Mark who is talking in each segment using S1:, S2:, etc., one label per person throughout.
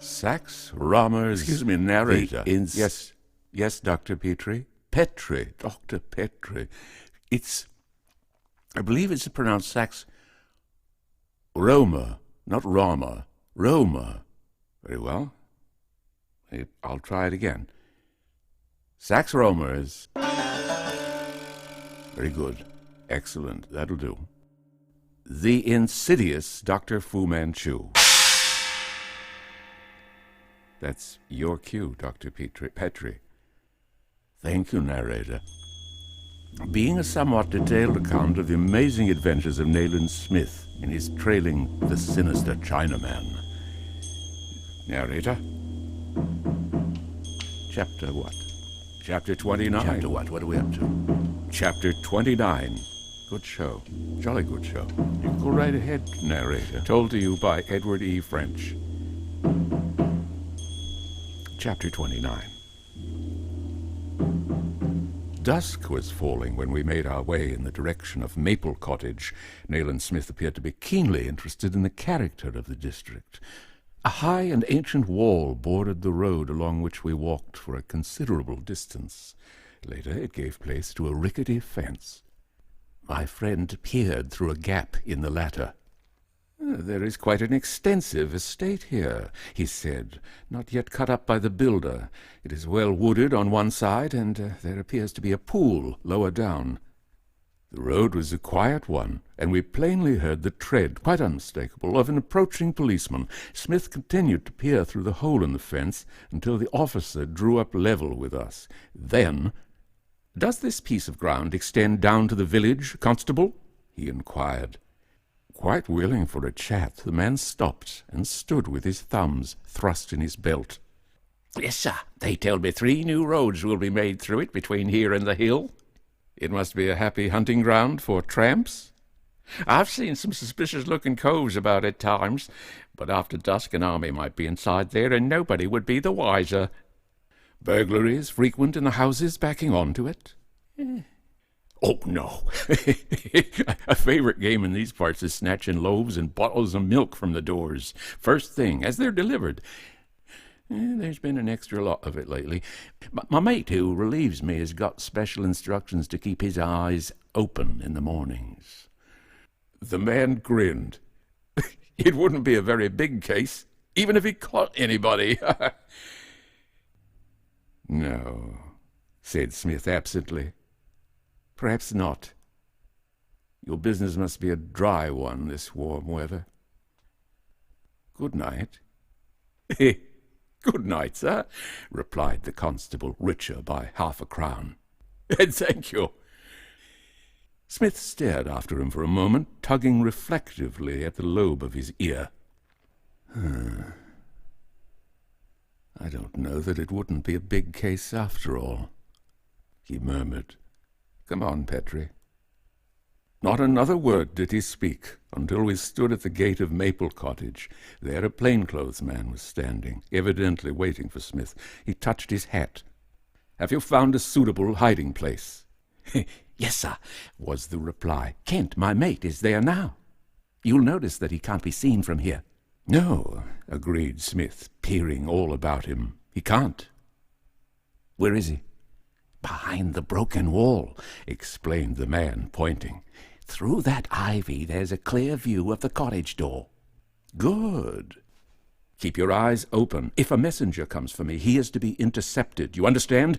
S1: Sax Romer's...
S2: Excuse me, narrator.
S1: Yes, Dr. Petrie? Petrie, Dr. Petrie. I believe it's pronounced Sax Roma, not Rama. Roma. Very well. I'll try it again. Sax Romer's... Very good. Excellent. That'll do. The Insidious Dr. Fu Manchu. That's your cue, Dr. Petrie. Thank you, narrator. Being a somewhat detailed account of the amazing adventures of Nayland Smith in his trailing The Sinister Chinaman. Narrator? Chapter what? Chapter 29.
S2: Chapter what? What are we up to?
S1: Chapter 29. Good show. Jolly good show. You go right ahead, narrator. Told to you by Edward E. French. Chapter 29. Dusk was falling when we made our way in the direction of Maple Cottage. Nayland Smith appeared to be keenly interested in the character of the district. A high and ancient wall bordered the road along which we walked for a considerable distance. Later it gave place to a rickety fence. My friend peered through a gap in the latter. "There is quite an extensive estate here," he said, "not yet cut up by the builder. It is well wooded on one side, and there appears to be a pool lower down." The road was a quiet one, and we plainly heard the tread, quite unmistakable, of an approaching policeman. Smith continued to peer through the hole in the fence until the officer drew up level with us. Then, "Does this piece of ground extend down to the village, constable?" he inquired. Quite willing for a chat, the man stopped and stood with his thumbs thrust in his belt. "Yes, sir. They tell me 3 new roads will be made through it between here and the hill." "It must be a happy hunting ground for tramps?" "I've seen some suspicious-looking coves about at times, but after dusk an army might be inside there and nobody would be the wiser." "Burglaries frequent in the houses backing onto it?" "Oh, no. A favorite game in these parts is snatching loaves and bottles of milk from the doors, first thing, as they're delivered. There's been an extra lot of it lately. My mate who relieves me has got special instructions to keep his eyes open in the mornings." The man grinned. "It wouldn't be a very big case, even if he caught anybody." "No," said Smith absently. "Perhaps not. Your business must be a dry one this warm weather. Good night." "Good night, sir," replied the constable, richer by half a crown. "Thank you." Smith stared after him for a moment, tugging reflectively at the lobe of his ear. I don't know that it wouldn't be a big case after all," he murmured. "Come on, Petrie." Not another word did he speak until we stood at the gate of Maple Cottage. There a plainclothes man was standing, evidently waiting for Smith. He touched his hat. "Have you found a suitable hiding place?" "Yes, sir," was the reply. "Kent, my mate, is there now. You'll notice that he can't be seen from here." "No," agreed Smith, peering all about him. "He can't." "Where is he?" "Behind the broken wall," explained the man, pointing. "Through that ivy there's a clear view of the cottage door." "Good. Keep your eyes open. If a messenger comes for me, he is to be intercepted. You understand?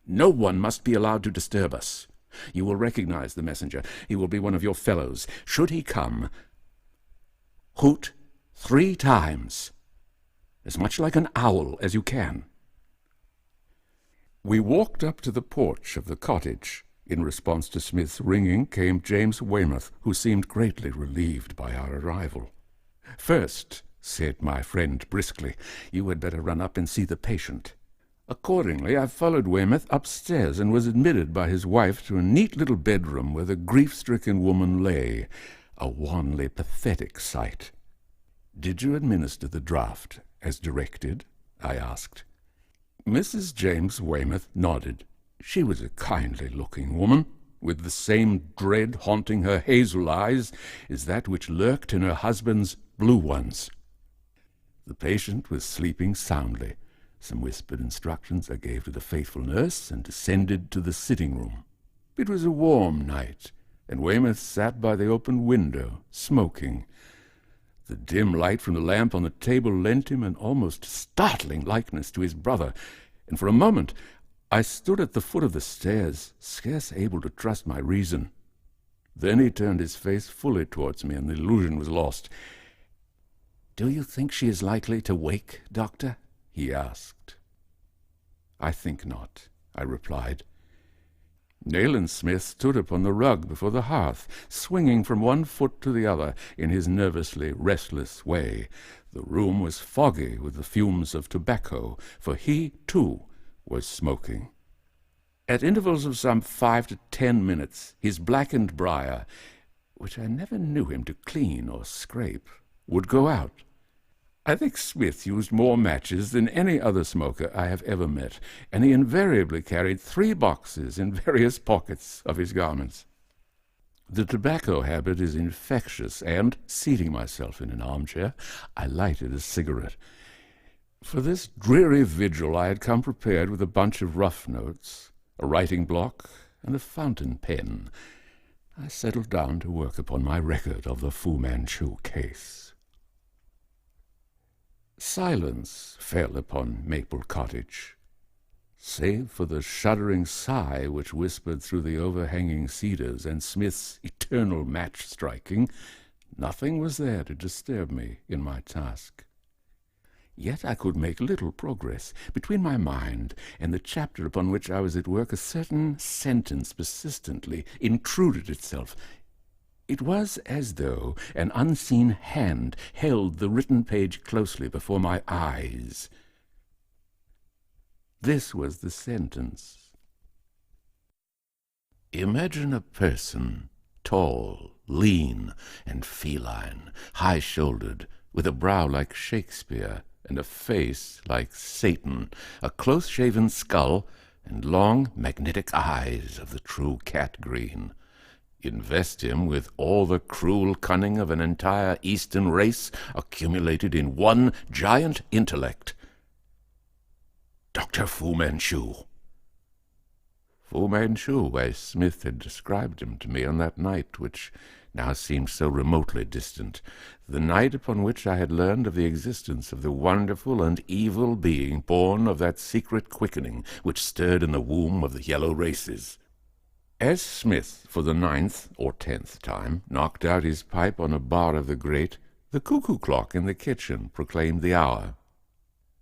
S1: No one must be allowed to disturb us. You will recognize the messenger. He will be one of your fellows. Should he come, hoot 3 times, as much like an owl as you can." We walked up to the porch of the cottage. In response to Smith's ringing came James Weymouth, who seemed greatly relieved by our arrival. "First," said my friend briskly, "you had better run up and see the patient." Accordingly, I followed Weymouth upstairs and was admitted by his wife to a neat little bedroom where the grief-stricken woman lay, a wanly pathetic sight. "Did you administer the draught as directed?" I asked. Mrs. James Weymouth nodded. She was a kindly-looking woman, with the same dread haunting her hazel eyes as that which lurked in her husband's blue ones. The patient was sleeping soundly. Some whispered instructions I gave to the faithful nurse, and descended to the sitting room. It was a warm night, and Weymouth sat by the open window, smoking. The dim light from the lamp on the table lent him an almost startling likeness to his brother, and for a moment I stood at the foot of the stairs, scarce able to trust my reason. Then he turned his face fully towards me, and the illusion was lost. "Do you think she is likely to wake, Doctor?" he asked. "I think not," I replied. Nayland Smith stood upon the rug before the hearth, swinging from one foot to the other in his nervously restless way. The room was foggy with the fumes of tobacco, for he, too, was smoking. At intervals of some 5 to 10 minutes, his blackened briar, which I never knew him to clean or scrape, would go out. I think Smith used more matches than any other smoker I have ever met, and he invariably carried 3 boxes in various pockets of his garments. The tobacco habit is infectious, and, seating myself in an armchair, I lighted a cigarette. For this dreary vigil I had come prepared with a bunch of rough notes, a writing block, and a fountain pen. I settled down to work upon my record of the Fu Manchu case. Silence fell upon Maple Cottage. Save for the shuddering sigh which whispered through the overhanging cedars and Smith's eternal match-striking, nothing was there to disturb me in my task. Yet I could make little progress. Between my mind and the chapter upon which I was at work, a certain sentence persistently intruded itself. It was as though an unseen hand held the written page closely before my eyes. This was the sentence. Imagine a person, tall, lean, and feline, high-shouldered, with a brow like Shakespeare, and a face like Satan, a close-shaven skull, and long, magnetic eyes of the true cat-green. Invest him with all the cruel cunning of an entire Eastern race accumulated in one giant intellect. Dr. Fu Manchu. Fu Manchu, as Smith had described him to me on that night which now seemed so remotely distant, the night upon which I had learned of the existence of the wonderful and evil being born of that secret quickening which stirred in the womb of the yellow races. As Smith, for the 9th or 10th time, knocked out his pipe on a bar of the grate, the cuckoo clock in the kitchen proclaimed the hour.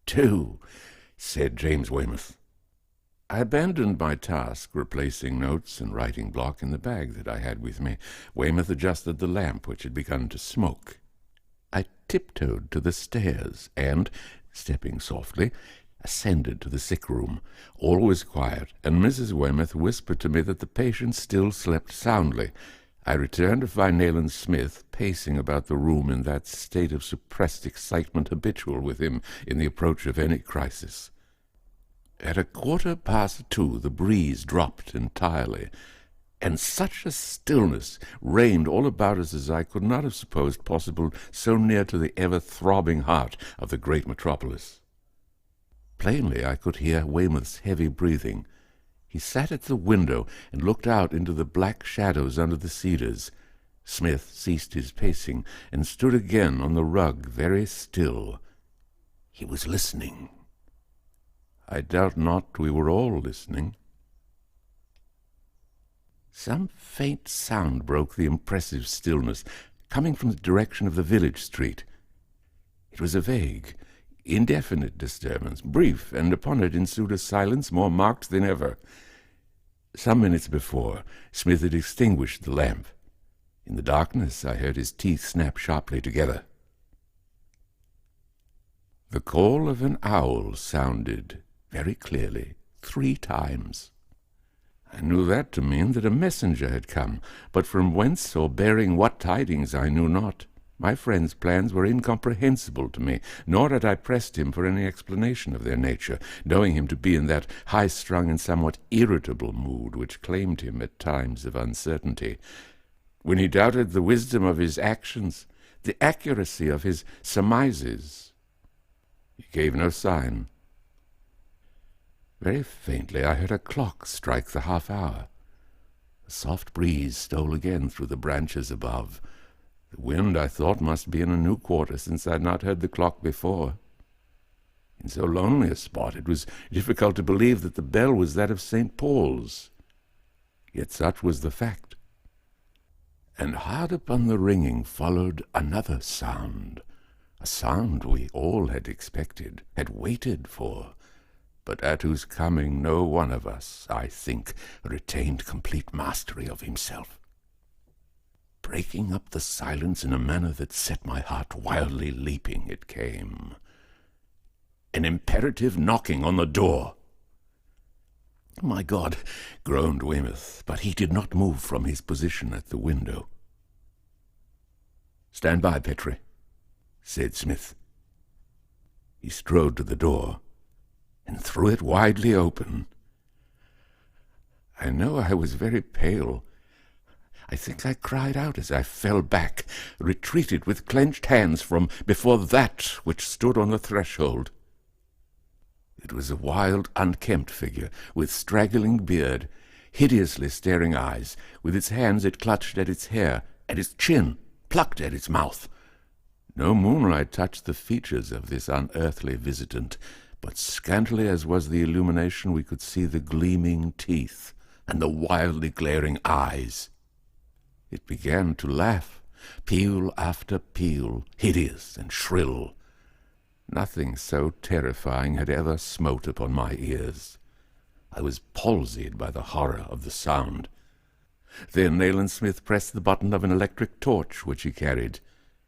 S1: 2, said James Weymouth. I abandoned my task, replacing notes and writing block in the bag that I had with me. Weymouth adjusted the lamp, which had begun to smoke. I tiptoed to the stairs and, stepping softly, ascended to the sick room. All was quiet, and Mrs. Weymouth whispered to me that the patient still slept soundly. I returned to find Nayland Smith pacing about the room in that state of suppressed excitement habitual with him in the approach of any crisis. At 2:15 the breeze dropped entirely, and such a stillness reigned all about us as I could not have supposed possible so near to the ever-throbbing heart of the great metropolis. Plainly I could hear Weymouth's heavy breathing. He sat at the window and looked out into the black shadows under the cedars. Smith ceased his pacing and stood again on the rug, very still. He was listening. I doubt not we were all listening. Some faint sound broke the impressive stillness, coming from the direction of the village street. It was a vague, indefinite disturbance, brief, and upon it ensued a silence more marked than ever. Some minutes before, Smith had extinguished the lamp. In the darkness I heard his teeth snap sharply together. The call of an owl sounded, very clearly, 3 times. I knew that to mean that a messenger had come, but from whence or bearing what tidings I knew not. My friend's plans were incomprehensible to me, nor had I pressed him for any explanation of their nature, knowing him to be in that high-strung and somewhat irritable mood which claimed him at times of uncertainty. When he doubted the wisdom of his actions, the accuracy of his surmises, gave no sign. Very faintly I heard a clock strike the half-hour. A soft breeze stole again through the branches above. The wind, I thought, must be in a new quarter, since I had not heard the clock before. In so lonely a spot it was difficult to believe that the bell was that of St. Paul's. Yet such was the fact. And hard upon the ringing followed another sound, a sound we all had expected, had waited for, but at whose coming no one of us, I think, retained complete mastery of himself. Breaking up the silence in a manner that set my heart wildly leaping, it came. An imperative knocking on the door. "My God," groaned Weymouth, but he did not move from his position at the window. "Stand by, Petrie," said Smith. He strode to the door and threw it widely open. I know I was very pale. I think I cried out as I fell back, retreated with clenched hands from before that which stood on the threshold. It was a wild, unkempt figure, with straggling beard, hideously staring eyes. With its hands it clutched at its hair, at its chin, plucked at its mouth. No moonlight touched the features of this unearthly visitant, but scantily as was the illumination we could see the gleaming teeth and the wildly glaring eyes. It began to laugh, peal after peal, hideous and shrill. Nothing so terrifying had ever smote upon my ears. I was palsied by the horror of the sound. Then Nayland Smith pressed the button of an electric torch which he carried.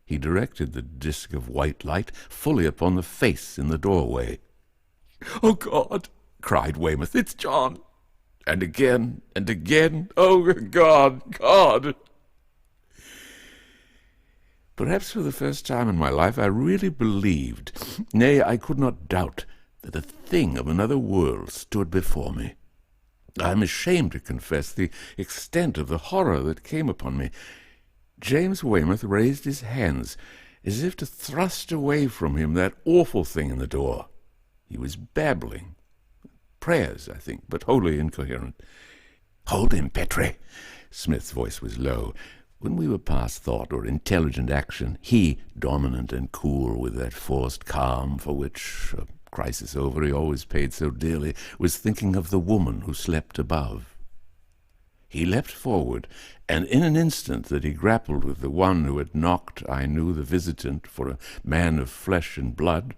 S1: He directed the disk of white light fully upon the face in the doorway. "Oh, God!" cried Weymouth. "It's John!" And again, "Oh, God, God!" Perhaps for the first time in my life I really believed, nay, I could not doubt, that a thing of another world stood before me. I am ashamed to confess the extent of the horror that came upon me. James Weymouth raised his hands, as if to thrust away from him that awful thing in the door. He was babbling. Prayers, I think, but wholly incoherent. "Hold him, Petrie." Smith's voice was low. When we were past thought or intelligent action, he, dominant and cool, with that forced calm for which, a crisis over, he always paid so dearly, was thinking of the woman who slept above. He leapt forward, and in an instant that he grappled with the one who had knocked, I knew the visitant for a man of flesh and blood,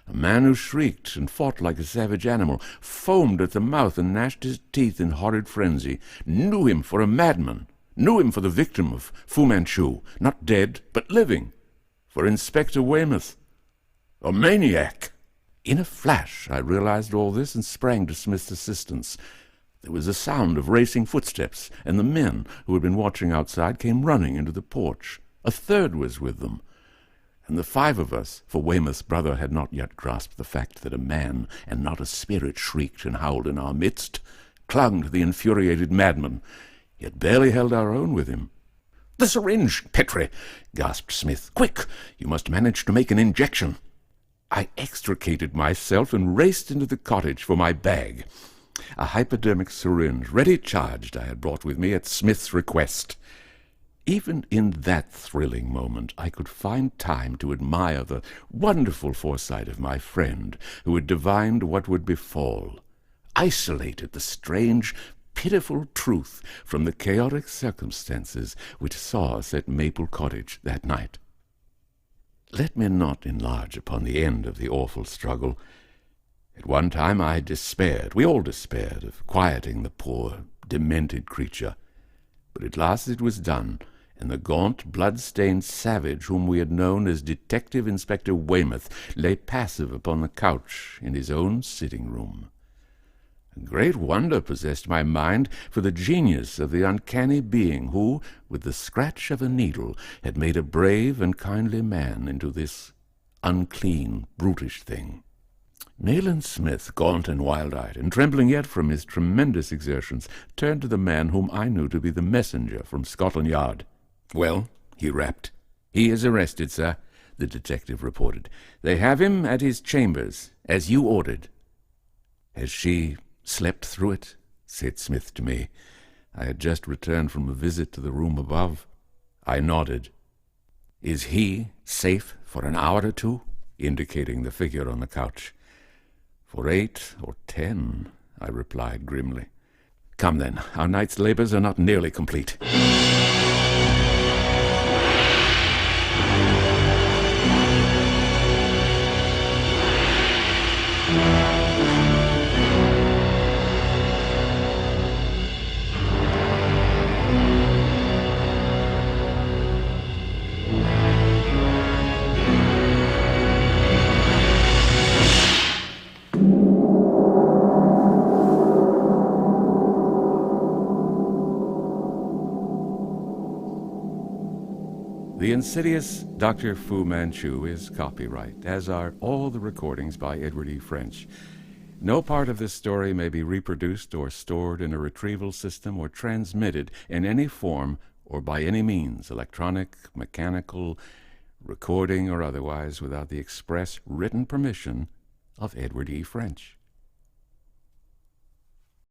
S1: a man who shrieked and fought like a savage animal, foamed at the mouth and gnashed his teeth in horrid frenzy, knew him for a madman, knew him for the victim of Fu Manchu, not dead, but living, for Inspector Weymouth, a maniac. In a flash I realized all this and sprang to Smith's assistance. There was a sound of racing footsteps, and the men who had been watching outside came running into the porch. A third was with them, and the five of us, for Weymouth's brother had not yet grasped the fact that a man and not a spirit shrieked and howled in our midst, clung to the infuriated madman, yet barely held our own with him. "The syringe, Petrie!" gasped Smith. "Quick! You must manage to make an injection." I extricated myself and raced into the cottage for my bag. A hypodermic syringe, ready charged, I had brought with me at Smith's request. Even in that thrilling moment I could find time to admire the wonderful foresight of my friend, who had divined what would befall, isolated the strange, pitiful truth from the chaotic circumstances which saw us at Maple Cottage that night. Let me not enlarge upon the end of the awful struggle. At one time I despaired, we all despaired, of quieting the poor, demented creature. But at last it was done, and the gaunt, blood-stained savage whom we had known as Detective Inspector Weymouth lay passive upon the couch in his own sitting-room. A great wonder possessed my mind for the genius of the uncanny being who, with the scratch of a needle, had made a brave and kindly man into this unclean, brutish thing. Nayland Smith, gaunt and wild-eyed, and trembling yet from his tremendous exertions, turned to the man whom I knew to be the messenger from Scotland Yard. "Well," he rapped, "he is arrested, sir. the detective reported. "They have him at his chambers, as you ordered." "Has she slept through it?" said Smith to me. I had just returned from a visit to the room above. I nodded. "Is he safe for an hour or two?" indicating the figure on the couch. "For 8 or 10, I replied grimly. "Come then, our night's labors are not nearly complete." The Insidious Dr. Fu Manchu is copyright, as are all the recordings by Edward E. French. No part of this story may be reproduced or stored in a retrieval system or transmitted in any form or by any means, electronic, mechanical, recording, or otherwise, without the express written permission of Edward E. French.